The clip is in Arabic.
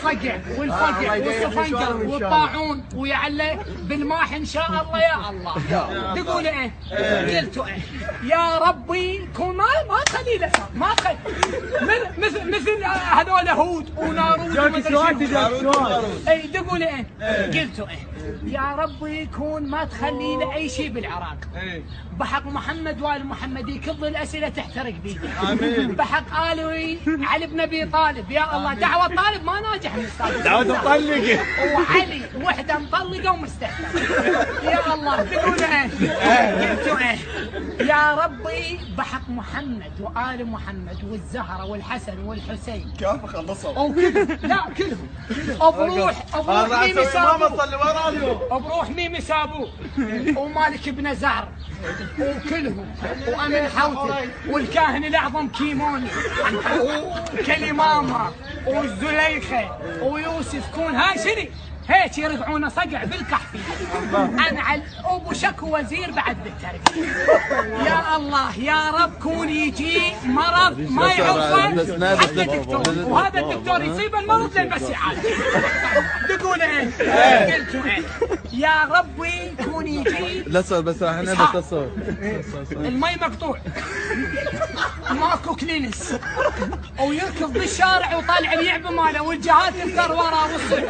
والصقع والفقع والصفنقر والطاعون ويعلى بالماح ان شاء الله يا الله. تقول ايه؟ قلتوا ايه؟ يا ربي كون ما تخلي له ما تخلي مثل هذول هود ونارود اي تقول ايه؟ قلتوا ايه؟ يا ربي يكون ما تخلي له اي شيء بالعراق. بحق محمد وال محمد يكض الاسئله تحترق بي. بحق الوي علي بن ابي طالب يا الله دعوه طالب ما ناجح من السالفه. دعوه مطلقه وعلي وحده مطلقه ومستهتره. يا الله تقول ايه؟ قلتوا ايه؟ يا ربي بحق محمد وال محمد والزهره والحسن والحسين. كيف خلصوا؟ لا كلهم. بروح ميمي سابو بروح ميمي سابو ومالك بن زهر وكلهم وامين حوتي والكاهن الاعظم كيموني وكلمامه والزليخه ويوسف كون هاي شنو؟ هيك يرفعونه صقع بالكحفي. انعل ابو شكو وزير بعد بالتربيه. يا الله يا رب كون يجي مرض ما يعرفه حتى دكتور وهذا الدكتور يصيب المرض لين بس يعالج. تقول ايه؟ قلتوا ايه؟ يا ربي كون يجي لا صور بس راح نبدا الصور. المي مقطوع ماكو كلينس ويركض بالشارع وطالع اليعبه ماله والجهات تذكر وراه والصيح